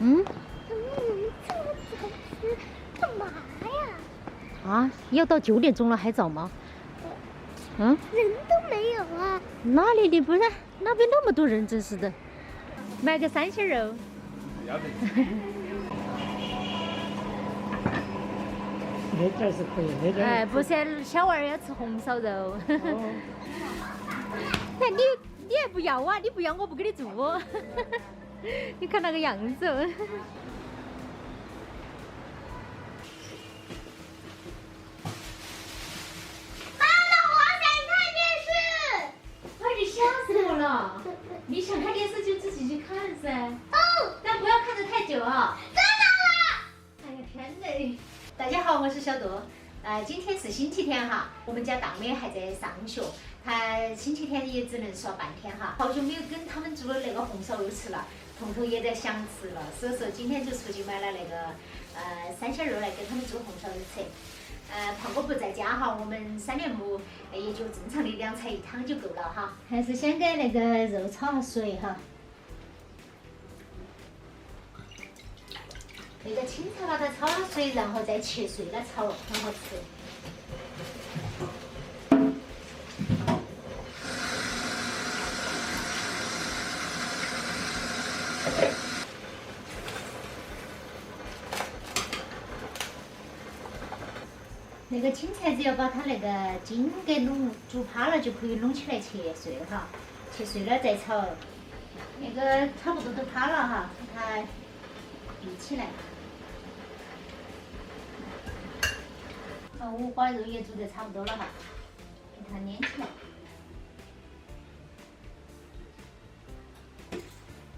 嗯？怎么我们这么早吃，干嘛呀？啊，要到9点钟了，还早吗？嗯？人都没有啊！哪里的？不然那边那么多人，真是的。买个3鲜肉。要得。那点儿是可以，那点儿。哎，不是，小娃儿要吃红烧肉。哦。那你还不要啊？你不要我不给你做。你看那个样子。妈妈，我想看电视。快点，吓死我了！你想看电视就自己去看噻。哦，但不要看得太久啊。知道了。哎呀天嘞！大家好，我是小杜。今天是星期天哈，我们家大妹还在上学，她星期天也只能耍半天哈。好久没有跟他们做的那个红烧肉吃了，彤彤也在想吃了，所以说今天就出去买了那个3鲜肉来给他们做红烧肉吃。胖哥不在家哈，我们3年母也就正常的2菜1汤就够了哈。还是先给那个肉焯下水哈。那个青菜把它焯了水，然后再切碎了炒，很好吃。那个青菜只要把它那个筋给煮趴了，就可以弄起来切碎哈，切碎了再炒。那个差不多都趴了哈，把它立起来。五花肉也煮得差不多了哈，给它捏起来。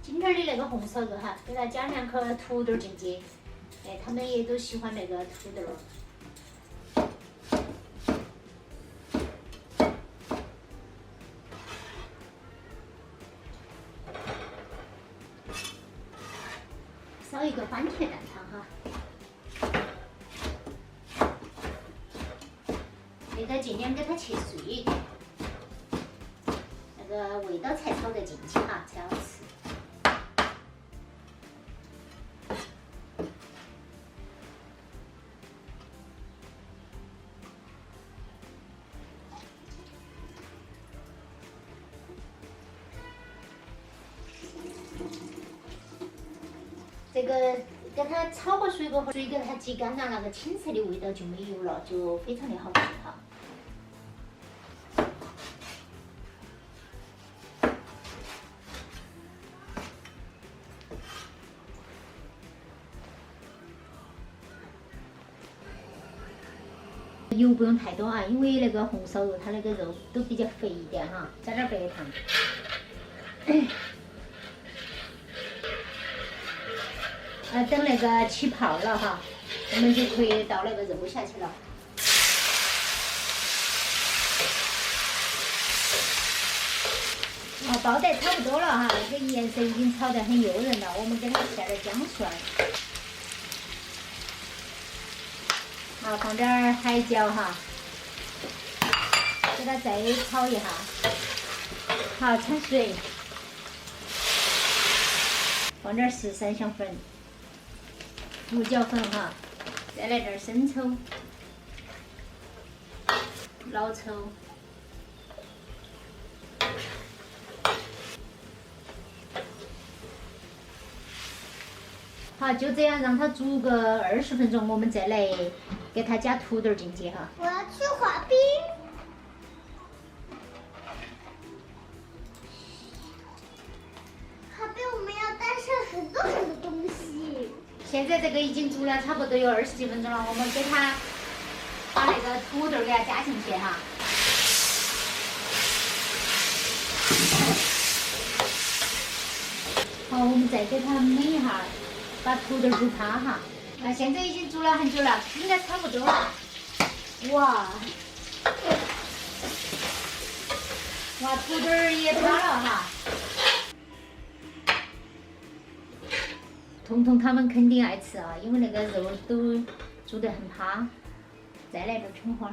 今天的那个红烧肉哈，给它加2颗土豆进去，哎，他们也都喜欢那个土豆。烧一个番茄蛋汤哈。那个尽量给它切碎一点，那个味道才炒得进去哈，才好吃。这个给它炒过水过后，水给它挤干了，那个青菜的味道就没有了，就非常的好吃哈。油不用太多啊，因为那个红烧肉它那个肉都比较肥一点哈，加点白糖。等那个起泡了哈，我们就可以倒那个肉下去了。包得差不多了哈，这个颜色已经炒得很诱人了，我们给它下点姜蒜。好，放点海椒哈，给它再炒一下。好，焯水，放点13香粉、胡椒粉哈，再来点生抽、老抽。好，就这样让它煮个20分钟，我们再来给它加土豆进去哈。我要去滑冰。滑冰我们要带上很多很多东西。现在这个已经煮了差不多有20几分钟了，我们给它把那个土豆给它加进去哈。好，我们再给它焖一下，把土豆煮趴哈。现在已经煮了很久了，应该差不多了。哇，土豆也趴了哈。彤彤他们肯定爱吃啊，因为那个肉都煮得很趴。再来点葱花。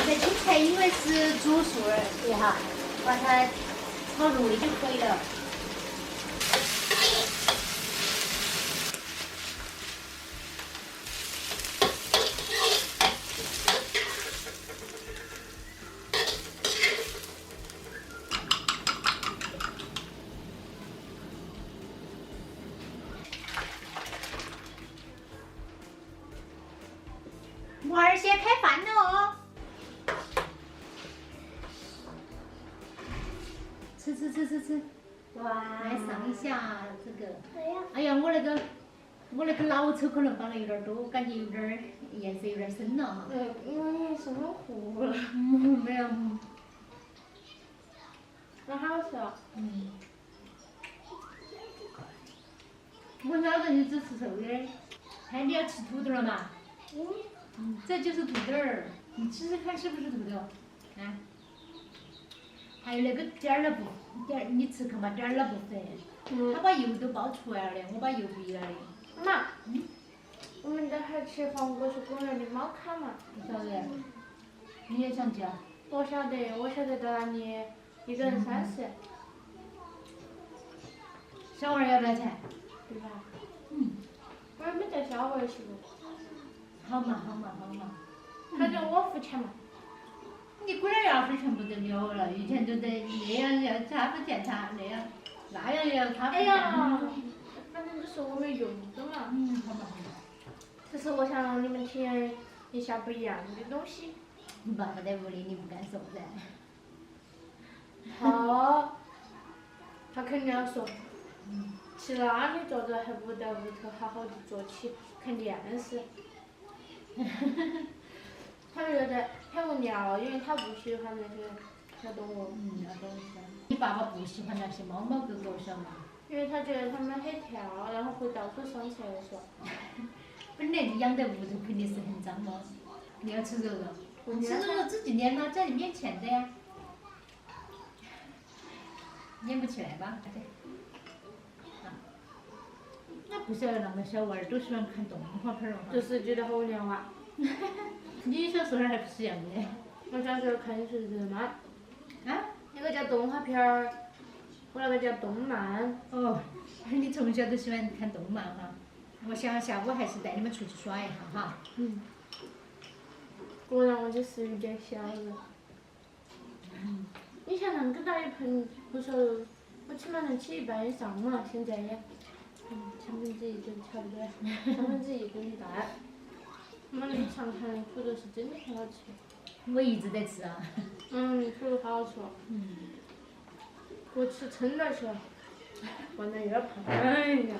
这青菜因为是煮熟的哈，把它炒入味就可以了。娃儿先开饭了哦。吃，哇，来上一下这个。哎呀，哎呀，我那个老抽可能放的有点多，感觉有点颜色有点深了哈。因为你是很糊了。没有。那好吃哦。我晓得你只吃瘦的，看你要吃土豆了嘛？这就是土豆儿，你吃吃看是不是土豆？啊？还有那个点儿了部点，你吃看嘛点儿了部分，它把油都爆出来了的，我把油逼了的。妈，我们待会儿去黄果树公园的猫卡嘛？不晓得，你也想去啊？我晓得到那里一个人30，小娃儿要不要钱？对吧？我也没带小娃儿去过，好嘛。反正我付钱嘛。你果然牙费全部都了了，以前都得那样要他付钱那样要他付钱。哎呀，反正都是我们用的嘛。好嘛。只是我想让你们体验一下不一样的东西。你爸爸在屋里，你不敢说噻。好，他肯定要说。去哪里坐着还不在屋头好好的坐起看电视。他们觉得很无聊，因为他不喜欢那些小动物。那东西。你爸爸不喜欢那些猫狗狗小嘛？因为他觉得它们很跳，然后会到处上厕所。本来你养在屋头肯定是很脏嘛，你要吃肉肉，吃肉肉自己捏嘛，在你面前的呀，捏不起来吧？那不晓得那么小娃儿都喜欢看动画片儿了哈。就是觉得好无聊啊。你小时候还不是一样的？我小时候看的是日漫，啊？那个叫动画片儿，我那个叫动漫。哦，你从小都喜欢看动漫哈。我想下午还是带你们出去耍一下哈。果然我就是有点小了。以前那么大一盆红烧肉，我起码能吃一半以上嘛，现在也1/3都吃不了1/3更大。妈，你尝尝土豆是真的很好吃。我一直在吃啊。土豆好好吃哦。我吃撑了去了，完了有点胖。哎呀，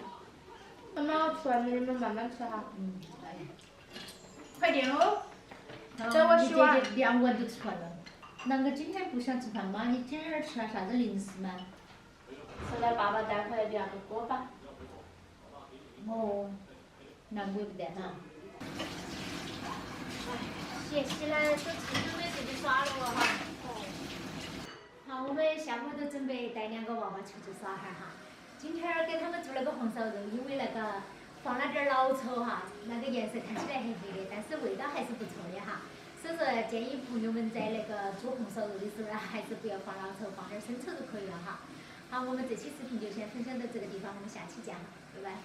妈妈我吃完了，你们慢慢吃哈。快点哦。等我洗碗。你姐姐2碗都吃完了。啷个今天不想吃饭吗？你今天吃了啥子零食吗？吃了爸爸带回来的那个锅巴。哦，那我不得哈。洗了都准备出去耍了哈。好，我们下午都准备带2个娃娃出去耍哈哈。今天儿给他们做了个红烧肉，因为那个放了点儿老抽哈，那个颜色看起来黑黑的，但是味道还是不错的哈。所以说建议朋友们在那个做红烧肉的时候还是不要放老抽，放点儿生抽就可以了哈。好，我们这期视频就先分享到这个地方，我们下期见，拜拜。